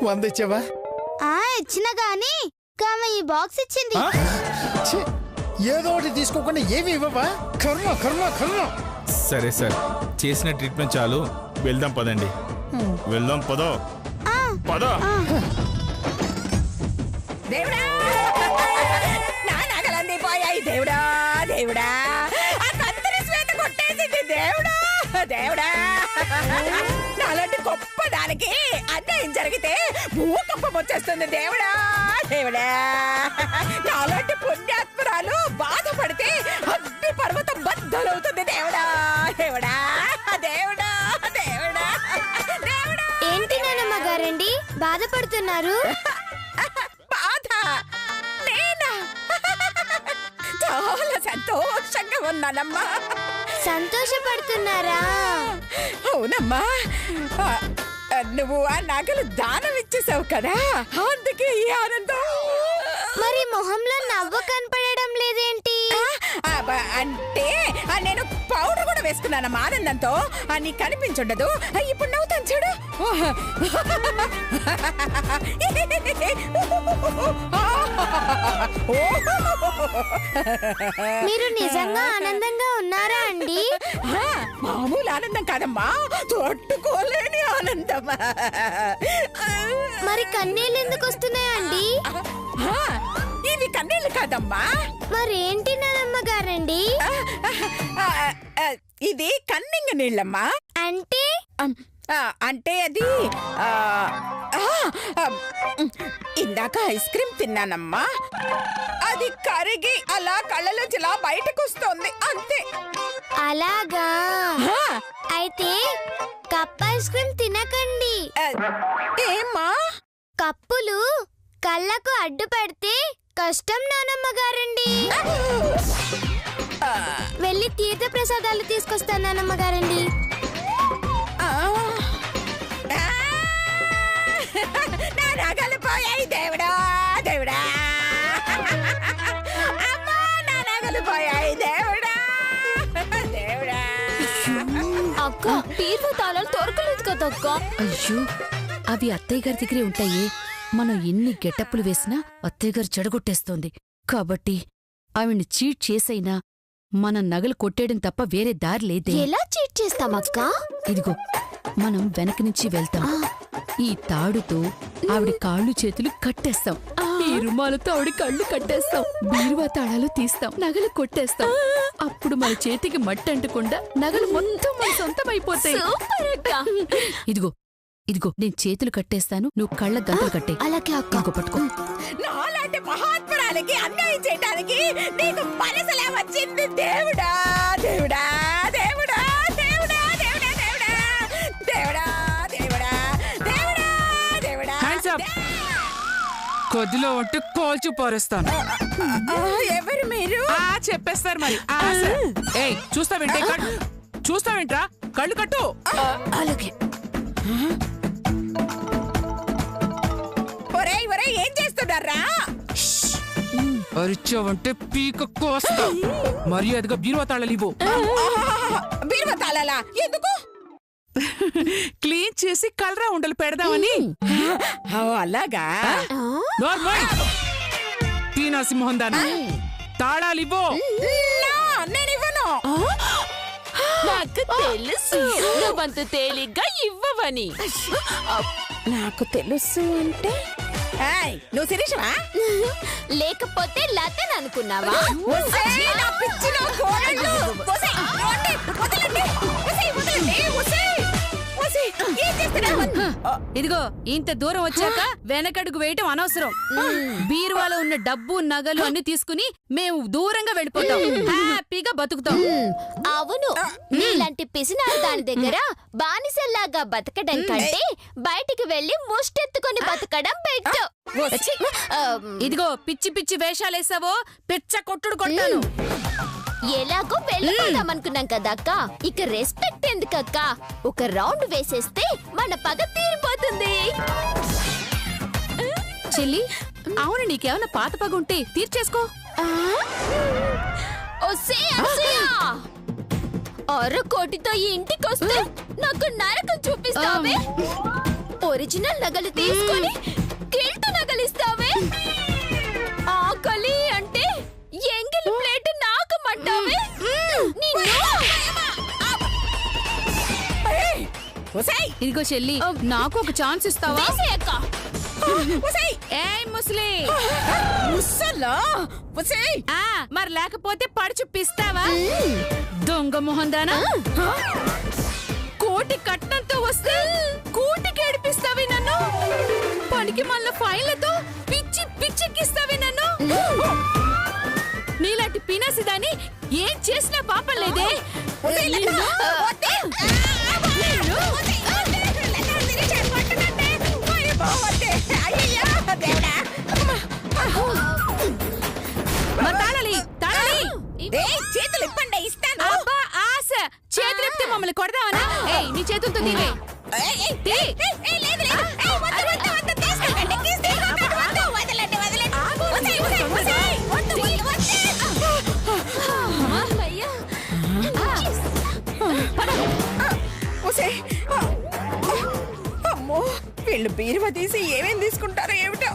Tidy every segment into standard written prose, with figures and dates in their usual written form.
100 ఇచ్చావా? ఇచ్చిన గాని కామె ఈ బాక్స్ ఇచ్చింది. ఏదో ఒకటి తీసుకోకుండా ఏమి ఇవ్వవా? కర్మ కర్మ కర్మ. సరే సార్, చేసిన ట్రీట్మెంట్ చాలు, వెళ్దాం పదండి. వెళ్దాం పదో పదో. దేవుడా, నా నగలన్నీ పోయాయి. దేవుడా దేవుడా, ఆ కత్తిరి శ్వేత కొట్టేసింది. దేవుడా దేవుడా, నాలాంటి గొప్ప దానికి అన్యాయం జరిగితే భూకంపం వచ్చేస్తుంది. దేవుడా దేవుడా, నాలాంటి పుణ్యాత్మరాలు బాధపడితే అగ్ని పర్వతం బద్దలవుతుంది. దేవుడా దేవుడా దేవుడా దేవుడా దేవుడా. ఏంటి నానమ్మ గారండి బాధపడుతున్నారు? బాధ నేనా? చాలా సంతోషంగా ఉన్నానమ్మా. సంతోషపడుతున్నారా? అవునమ్మా, నువ్వు ఆ నగలు దానం ఇచ్చేసావు కదా, అందుకే ఈ ఆనందం. మరి మొహంలో నవ్వు కనపడడం లేదేంటి? అంటే నేను పౌడర్ కూడా వేసుకున్నానమ్మా ఆనందంతో. నీకు కనిపించుండదు, ఇప్పుడు నవ్వుతాను చూడు. మీరు నిజంగా ఆనందంగా ఉన్నారా అండి? మామూలు ఆనందం కాదమ్మా, తట్టుకోలేని ఆనందం. మరి కన్నీళ్ళు ఎందుకు వస్తున్నాయండి? ఇవి కన్నీళ్ళు కాదమ్మా. మరేంటి నానమ్మ గారండి? ఇది కన్నింగ నీళ్ళమ్మా. అంటే అంటే అది ఇందాక ఐస్ క్రీమ్ తిన్నానమ్మా, అది కరిగి అలా కళ్ళలోంచి ఇలా బయటకు వస్తుంది అంతే. అలాగా? అయితే కప్ ఐస్ క్రీమ్ తినకండి. ఏమ్మా? కప్పులు కళ్ళకు అడ్డు పెడితే కష్టం నానమ్మ గారండి. వెళ్ళి తీర్థ ప్రసాదాలు తీసుకొస్తాను నానమ్మ గారండి. నా నగలు పోయాయి. దేవుడా దేవుడా, అమ్మా నా నగలు పోయాయి. దేవుడా దేవుడా. అక్క తీర్థ తాళాలు దొరకలేదు కదా అక్క. అయ్యో, అవి అత్తయ్య గారి దగ్గరే ఉంటాయి. మనం ఎన్ని గెటప్పులు వేసినా అత్తయ్య గారు చెడగొట్టేస్తోంది. కాబట్టి ఆవిడ్ని చీట్ చేసైనా మన నగలు కొట్టేయడం తప్ప వేరే దారి లేదే. ఎలా చీట్ చేస్తామక్క? ఇదిగో, మనం వెనక నుంచి వెళ్తాం. ఈ తాడుతో ఆవిడ కాళ్ళు చేతులు కట్టేస్తాం. ఈ రుమాలతో ఆవిడ కళ్ళు కట్టేస్తాం. బీరువా తాళాలు తీస్తాం, నగలు కొట్టేస్తాం. అప్పుడు మన చేతికి మట్టి అంటకుండా నగలు మొత్తం మన సొంతం అయిపోతాయి. ఇదిగో ఇదిగో, నేను చేతులు కట్టేస్తాను, నువ్వు కళ్ళ గంటలు కట్టే. అలాగే అక్క. పట్టుకో. నాలాంటి మహాత్మురాలకి అన్యాయం చేయడానికి నీకు మనసులా వచ్చింది. దేవుడా దేవుడా దేవుడా దేవుడా దేవుడా దేవుడా దేవుడా దేవుడా దేవుడా దేవుడా. కొద్దిలో ఉంటే కోల్చు పోరేస్తాను. ఎవరు మీరు? చెప్పేస్తారు మరి. ఏయ్, చూస్తావేంట్రా? కళ్ళు కట్టు. అలాగే. ఒరేయ్ ఒరేయ్, ఏం చేస్తున్నారా? అరిచావంటే పీక కోస్తా. మర్యాదగా బీరువా తాళాలు ఇవ్వు. బీరువా తాళాలా? ఎందుకు? క్లీన్ చేసి కలరా ఉండలు పెడదామని. అలాగా? పీనాసింహం దాని తాళాలివ్వు. నేనివ్వను. నాకు తెలుసు నువ్వంత తేలిగ్గా ఇవ్వవని. నాకు తెలుసు అంటే నువ్వు శిరీషవా? లేకపోతే లతన్ అనుకున్నావా? ఇదిగో, ఇంత దూరం వచ్చాక వెనకడుగు వేయటం అనవసరం. బీరువాలో ఉన్న డబ్బు నగలు అన్ని తీసుకుని మేము దూరంగా వెళ్ళిపోతాం. హ్యాపీగా బతుకుతాం. అవును, నీలాంటి పిసినారు దాని దగ్గర బానిసల్లాగా బతకడం కంటే బయటికి వెళ్లి ముష్టెత్తుకొని బతకడం బెటర్. ఇదిగో, పిచ్చి పిచ్చి వేషాలేసావో పిచ్చ కొట్టుడు కొట్టాను. ఎలాగో వెళ్ళిపోదాం అనుకున్నాం కదా అక్క, ఇక రెస్పెక్ట్ ఎందుకక్క? ఒక రౌండ్ వేసేస్తే మన పగ తీరిపోతుంది. చెల్లి, అవును, నీకేమన్నా పాత పగ ఉంటే తీర్చేసుకో. అర కోటితో ఈ ఇంటికొస్తే నాకు నరకం చూపిస్తావే? ఒరిజినల్ నగలు తీసుకొని గిల్ట్ నగలిస్తావే. ఆకలి అంటే ఎంగిలి ప్లేట్ నాకు మంటావే. ఇదిగో చెల్లి, నాకు ఒక ఛాన్స్ ఇస్తావా? ఏయ్ ముసలి, మరి లేకపోతే పడి చూపిస్తావా? దొంగ మొహందానా, కోటి కట్నంతో వస్తే కూటికి ఏడిపిస్తావి నన్ను. పనికి మళ్ళా ఫైన్లతో పిచ్చి పిచ్చెక్కిస్తావి నన్ను. నీలాంటి పినాసిదాన్ని ఏం చేసినా పాపం లేదే. చేతులు ఇప్పండి, ఇస్తాను. అబ్బా ఆశ, చేతులు ఎత్తితే మమ్మల్ని కొడదావనా? ఏయ్ నీ చేతులతో తీవే. అమ్మో, వీళ్ళు బీరువా తీసి ఏమేం తీసుకుంటారో ఏమిటో.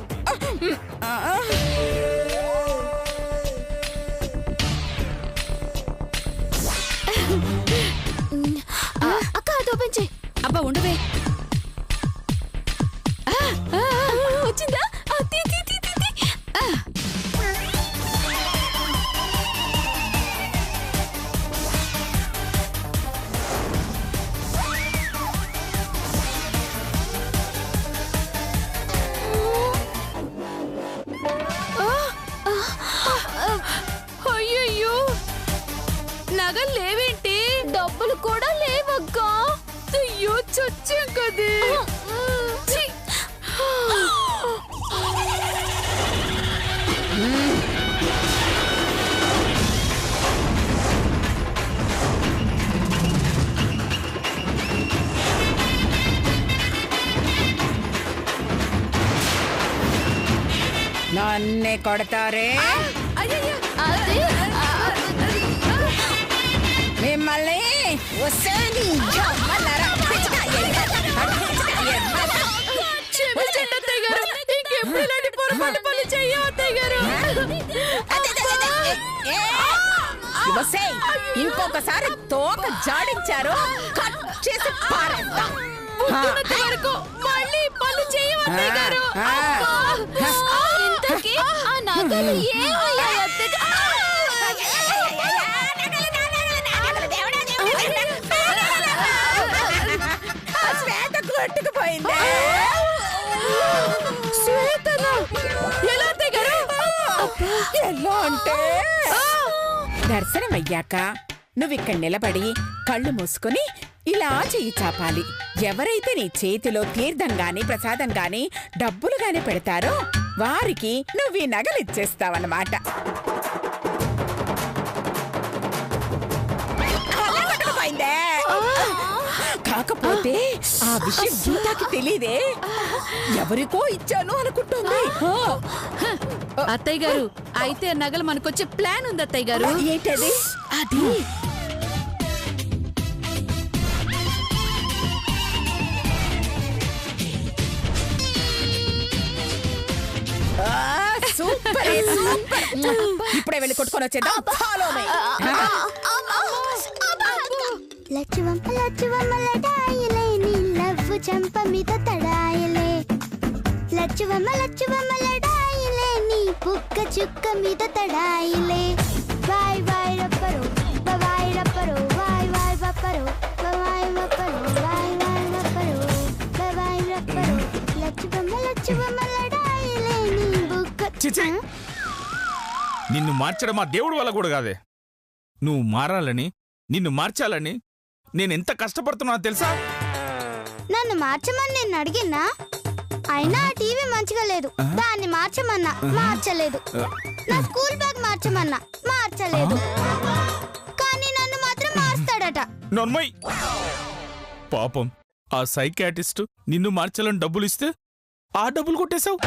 అక్క అది ఓపెన్ చేయి. అబ్బా ఉండవే. వచ్చిందా? అయ్యయ్యో, నగలు లేవేంటి? డబ్బులు కూడా లేవక్క. అయ్యో చచ్చాం కదే. నన్నే కొడతారే మిమ్మల్ని. ఇంకొకసారి తోక జాడించారు కట్ చేసి పారేస్తా. మళ్ళీ పనులు చేయవద్దయ్య గారు. ఇంతకీ ఆ నగలు ఏమయ్యాయి అత్తయ్య? శ్వేత కొట్టుకుపోయింది. ఎలా అంటే దర్శనం అయ్యాక నువ్విక్కడ నిలబడి కళ్ళు మూసుకుని ఇలా చెయ్యి చాపాలి. ఎవరైతే నీ చేతిలో తీర్థం గాని ప్రసాదం గాని డబ్బులు గాని పెడతారో వారికి నువ్వు ఈ నగలిచ్చేస్తావన్నమాట. కాకపోతే ఆ విషయం గీతాకి తెలీదే. ఎవరికో ఇచ్చాను అనుకుంటుంది. అత్తయ్య గారు, అయితే నగలు మనకొచ్చే ప్లాన్ ఉంది అత్తయ్య గారు. ఏంటది? అది సూపర్ సూపర్. ఇప్పుడే వెళ్ళి కొట్టుకొని వచ్చేద్దాం. Follow me. లచ్చువమ్మలడాయలే నీ లవ్వు చంప మీద తడాయలే. లచ్చువమ్మలడాయలే నీ పుక్క చుక్క మీద తడాయలే. వాయ్ వాయ్ రప్పరు వాయ్ రప్పరు వాయ్ వాయ్ వప్పరు వాయ్ వప్పరు వాయ్ వాయ్ వప్పరు వాయ్ రప్పరు. లచ్చువమ్మలడాయలే నీ బుక్క. నిన్ను మార్చడం మా దేవుడు వల్ల కూడా కాదే. నువ్వు మారాలని, నిన్ను మార్చాలని నేనెంత కష్టపడుతున్నా తెలుసా? నన్ను మార్చమని నేను అడిగినా, అయినా ఆ టీవీ మంచిగా లేదు, దాన్ని మార్చమన్నా మార్చలేదు. నా స్కూల్ బ్యాగ్ మార్చమన్నా మార్చలేదు. కానీ నన్ను మాత్రం మార్స్తాడట. నోర్మయ్. పాపం ఆ సైకాటిస్ట్ నిన్ను మార్చాలని డబ్బులు ఇస్తే ఆ డబ్బులు కొట్టేశావు.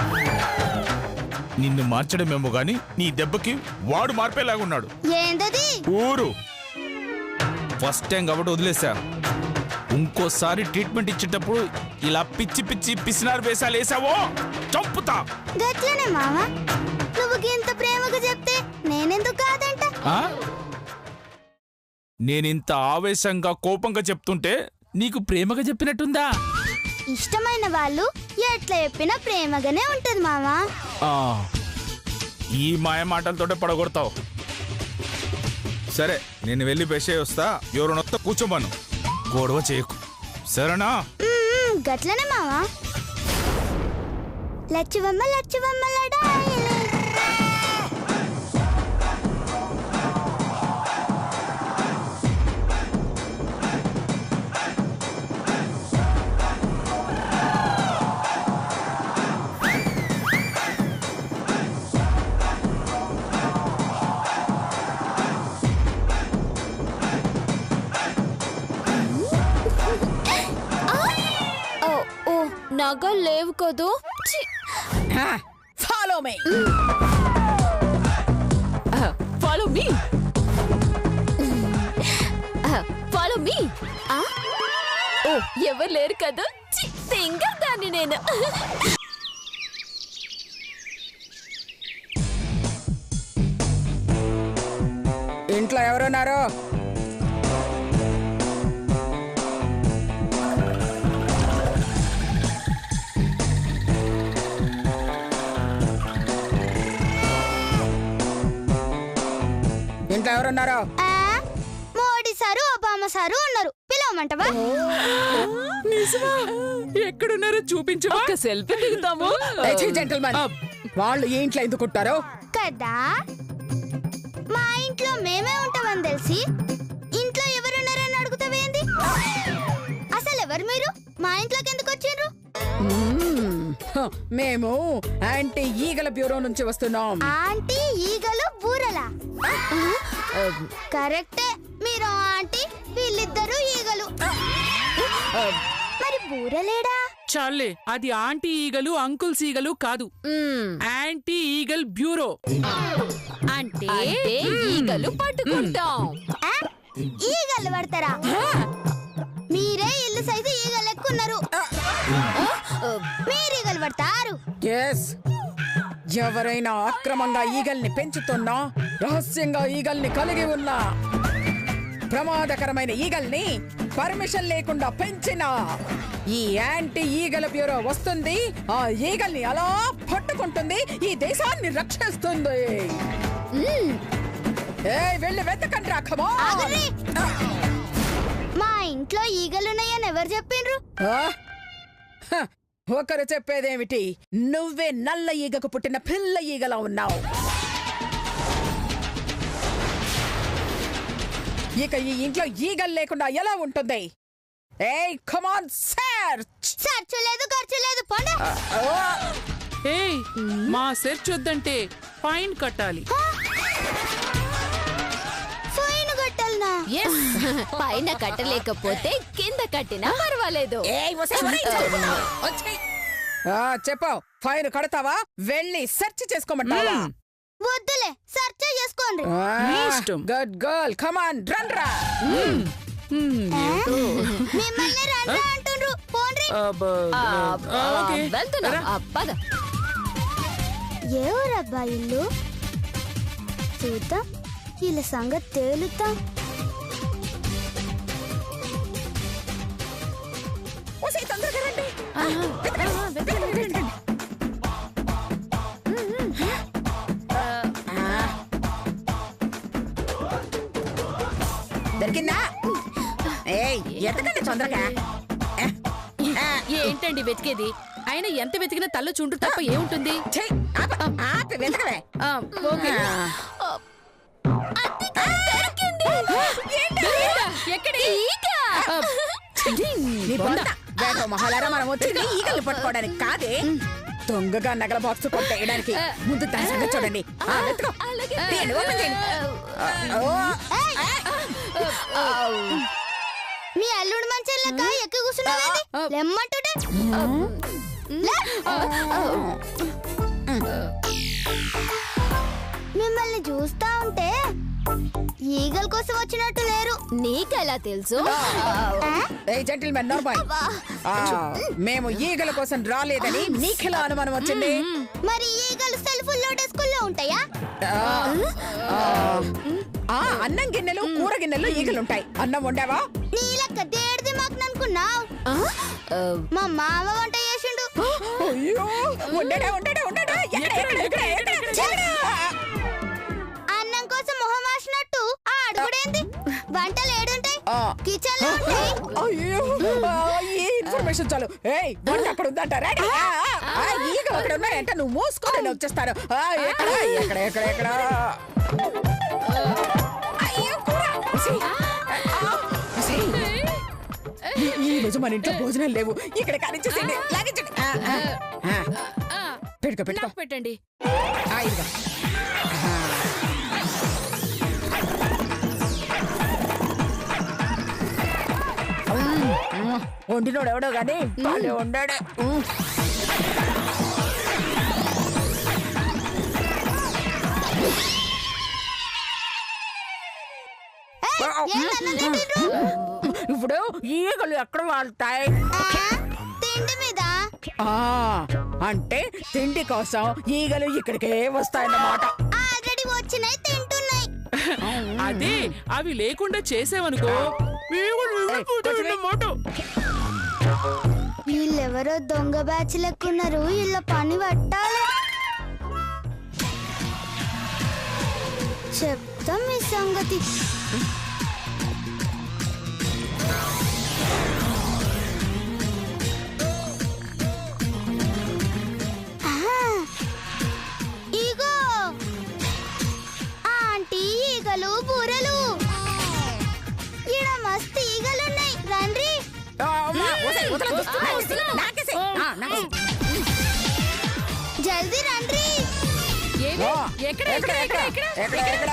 నిన్ను మార్చడమేమో గాని నీ దెబ్బకి వాడు మార్పేలాగున్నాడు. ఏంటది? ఊరు ఫస్ట్ టైం కాబట్టి వదిలేశా. ఇంకోసారి ట్రీట్మెంట్ ఇచ్చేటప్పుడు ఇలా పిచ్చి పిచ్చి పిసినారు వేసాలు వేసావో చంపుతా. గట్లనే మామ, నువ్వు ఇంత ప్రేమగా చెప్తే నేనెందుకు కాదంట? నేనింత ఆవేశంగా కోపంగా చెప్తుంటే నీకు ప్రేమగా చెప్పినట్టుందా? ఇష్టమైన వాళ్ళు ఎట్లా చెప్పినా ప్రేమగానే ఉంటది మామా. ఈ మాయ మాటలతోటే పడగొడతావు. సరే, నేను వెళ్ళి ఫ్రెష్ అయ్యి వస్తా. ఎవరినొత్త కూర్చోమను, గొడవ చేయకు, సరేనా? గట్లనే మామా. లచ్చువమ్మ లచ్చువమ్మ లడాయిలే. నగలు లేవు కదూ. Follow me. Follow me. Follow me. ఓ, ఎవరు లేరు కదా. సింగర్ దాన్ని నేను. ఇంట్లో ఎవరున్నారు? ఇంట్లో ఎవరున్నారు? మోడీ సారు ఒబామా సారు ఉన్నారు. పిలవమంటవా? ఎక్కడున్నారో చూపించు. ఒక సెల్ఫీ దిగుతాము. జెంటల్మెన్, వాళ్ళు ఈ ఇంట్లో ఎందుకు ఉంటారు కదా? మా ఇంట్లో మేమే ఉంటామని తెలిసి ఇంట్లో ఎవరున్నారని అడుగుతావేంది? అసలు ఎవరు మీరు? మా ఇంట్లోకి ఎందుకు వచ్చిండ్రు? మేము యాంటీ ఈగల బ్యూరో నుంచి వస్తున్నాం. ఆంటీ ఈగలు బూరలా? కరెక్టే, మీరు ఆంటీ, వీళ్ళిద్దరూ ఈగలు. మరి బూరలేడా? చాలే, అది ఆంటీ ఈగలు అంకుల్స్ ఈగలు కాదు, యాంటీ ఈగల్ బ్యూరో. అంటే ఈగలు పట్టుకుంటాం. ఈగలు పడతారా? మీరే ఇల్లు సైజు ఈగలు ఎక్కున్నారు. మీరు ఈగలు పడతారు. ఎవరైనా అక్రమంగా ఈగల్ని పెంచుతున్నా, రహస్యంగా ఈగల్ని కలిగి ఉన్నా, ప్రమాదకరమైన ఈగల్ని పర్మిషన్ లేకుండా పెంచినా ఈ యాంటీ ఈగల బ్యూరో వస్తుంది. ఆ ఈగల్ని అలా పట్టుకుంటుంది, ఈ దేశాన్ని రక్షిస్తుంది. వెళ్ళి వెతకండి రా. ఆగండి. మా ఇంట్లో ఈగలున్నాయని ఎవరు చెప్పిండ్రు? ఒకరు చెప్పేదేమిటి, నువ్వే నల్ల ఈగకు పుట్టిన పిల్ల ఈగలా ఉన్నావు. ఇక ఈ ఇంట్లో ఈగలు లేకుండా ఎలా ఉంటుంది? ఏయ్, కమ్ ఆన్, సర్చ్ లేదు, ఖర్చు లేదు, పండు. ఏయ్, మా సెర్చ్ వద్దంటే ఫైన్ కట్టాలి. ఫైన్ కట్టాలనా? పైన కట్టలేకపోతే కింద కట్టినా పర్వాలేదు. చెప్పావు, ఫైన్ కడతావా? వెళ్ళి సెర్చ్ చేసుకోమంటావా? వద్దులే, సెర్చ్ చేసుకోండి. Good girl, come on, run రా. మిమ్మల్ని రండి అంటుండ్రు, పోండ్రి. పద. ఏ ఊరబ్బా ఇల్లు? చూద్దాం, వీళ్ళ సంగతి తేలుతాం. తొందరగా రండి. దొరికిందా? ఎతకండి తొందరగా. ఏంటండి వెతికేది? ఆయన ఎంత వెతికినా తల్ల చుండ్రు తప్ప ఏముంటుంది? వెతకవే. మహాలారా, మనం వచ్చింది ఈగల్ని పట్టుకోవడానికి కాదే, దొంగగా నగల బాక్స్ కొట్టేయడానికి. ముందు దాని సంగతి చూడండి. మీ అల్లుడు మంచి ఎక్కి కూర్చున్నావేంటి? లెమ్మంటుంటే మిమ్మల్ని చూస్తా ఉంటే ఈగల కోసం వచ్చినట్టు లేరు. నీకెలా తెలుసు? ఏ జెంటిల్మెన్ నోర్బాయ్, మేము ఈగల కోసం రాలేదని నీకెలా అనుమానం వచ్చింది? మరి ఈగలు సెల్ఫుల్లో డెస్కుల్లో ఉంటాయా? అన్నం గిన్నెలు కూర గిన్నెలు ఈగలుంటాయి. అన్నం వండావా? నీ లెక్క దేడిది మాకు అనుకున్నావు. మా మామ వంట చేసిండు. అయ్యో, ఉండడా ఉండడా ఉండడా. అన్నం కోసం మొహం వాసినట్టు ఆ అడుగుడేంది? వంటలు ఏడుంటాయి? కిచెన్ లో ఉంటాయి. అయ్యో, ఈ ఇన్ఫర్మేషన్ చాలు. ఏయ్, వంట అక్కడ ఉందంటారా? ఈగలు అక్కడ ఉన్నాయంట. నువ్వు మూసుకొని వచ్చేస్తాను. ఎక్కడ ఎక్కడ ఎక్కడ ఎక్కడ? అయ్యో, కూర. ఈ రోజు మన ఇంట్లో భోజనాలు లేవు. ఇక్కడ కానిచ్చేసింది. లాగించండి. పెట్టుకో పెట్టుకో. పెట్టండి. ఇదిగా వండినోడు ఎవడో గానీ వాళ్ళు వండాడు. ఇప్పుడు ఈగలు ఎక్కడ వాళ్తాయి? తిండి మీద. అంటే తిండి కోసం ఈగలు ఇక్కడికే వస్తాయన్నమాట. ఆల్రెడీ వచ్చినాయి, తింటున్నాయి. అదే అవి లేకుండా చేసేవనుకో వీళ్ళెవరో దొంగ బ్యాచ్ లెక్కున్నారు. వీళ్ళ పని పట్టాలి. చెప్తాం మీ సంగతి. ఇగో ఆంటీ ఈగలు బూరలు. ఈడ మస్తు ఈగలున్నాయి. రండి. జల్దీ రండి. ఎక్కడ ఎక్కడ ఎక్కడ ఎక్కడ ఎక్కడ?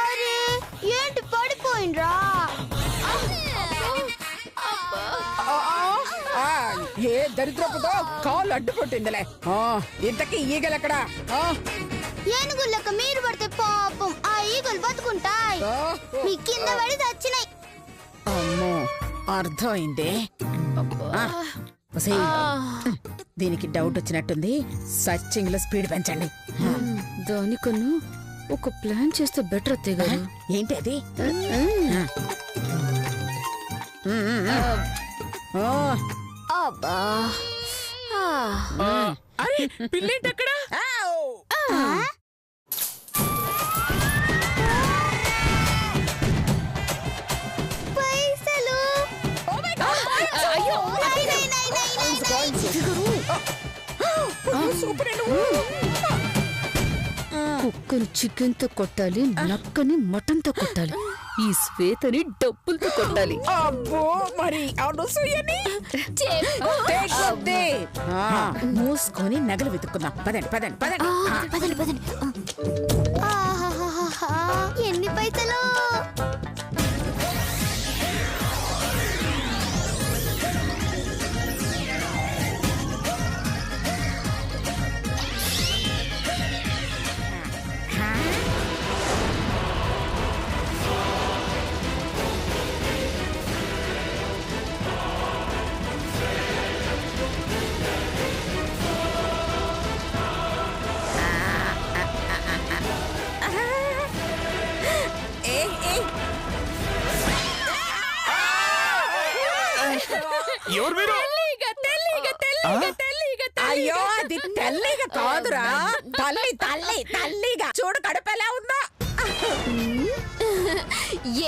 అరే ఏంటి పడిపోయిండ్రా? ఏ దరిద్రపుతో కాళ్ళు అడ్డుపట్టిందిలే. ఇంతకీ ఈగలెక్కడా? ఏనుగుళ్ళక మీరు పడితే పాపం ఆ ఈగలు బతుకుంటాయి. మీ కింద పడి చచ్చినాయి. అమ్మో, అర్థమైంది. దీనికి డౌట్ వచ్చినట్టుంది. సర్చింగ్ లో స్పీడ్ పెంచండి. దానికన్నా ఒక ప్లాన్ చేస్తే బెటర్ అత్తయ్య గారు. ఏంటి అది? అబ్బా, అరే పిల్లేంటక్కడ? పైసలు. కుక్కను చికెన్ తో కొట్టాలి, నక్కని మటన్ తో కొట్టాలి, ఈ శ్వేతని డబ్బులతో కొట్టాలి. అబ్బో, మరి అనసూయని మూసుకొని నగలు వెతుక్కుందాం. పదండి పదండి పదండి. పదండి పదండి. ఎన్ని పైసలు? ఎవరు మీరు? అయ్యో, అది తెల్లిగా కాదురా, తల్లి తల్లి తల్లిగా. చూడు కడుపు ఎలా ఉందో.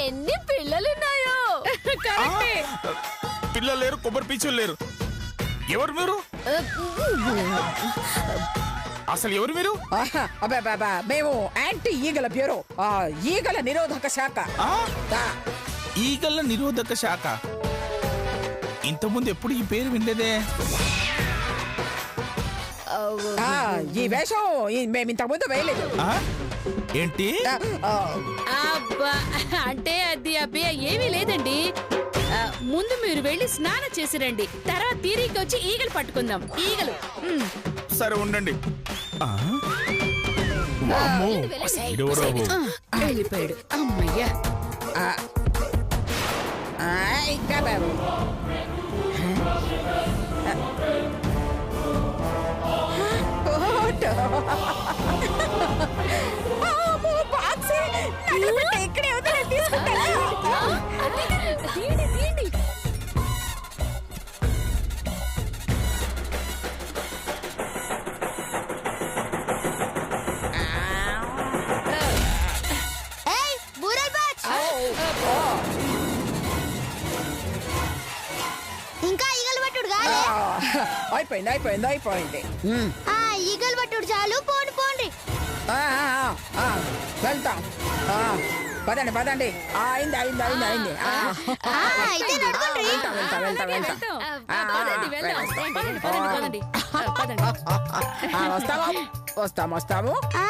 ఎన్ని పిల్లలున్నాయో. పిల్లలు లేరు, కొబ్బరి పీచులు లేరు. ఎవరు మీరు? అసలు ఎవరు మీరు? మేము యాంటీ ఈగల బ్యూరో, ఈగల నిరోధక శాఖ. ఈగల నిరోధక శాఖ. ఇంతకుముందు ఎప్పుడు ఈ పేరు వినలేదే. ఈ వేషం మేము ఇంతకుముందు వేయలేదు. ఏంటి? అబ్బా, అంటే అది అబ్బే ఏమీ లేదండి. ముందు మీరు వెళ్ళి స్నానం చేసి రండి, తర్వాత తీరిక వచ్చి ఈగలు పట్టుకుందాం. ఈగలు. సరే ఉండండి. వామ్మో, ఈడెవరో బాబు. వెళ్ళిపోయాడు. అమ్మయ్యా. ఇంకా బాబు ఇక్కడే ఉంది, నేను తీసుకుంటాను. ఏయ్ బూరల్ బాచ్, ఇంకా ఈగలు పట్టుడు కాలే? అయిపోయింది. ఆ ఈగలు పట్టుడు చాలు, పోండి పోండి. వెళ్తాం. పదండి. అయింది. అయితే నడవండి. పదండి. వస్తాము. ఆ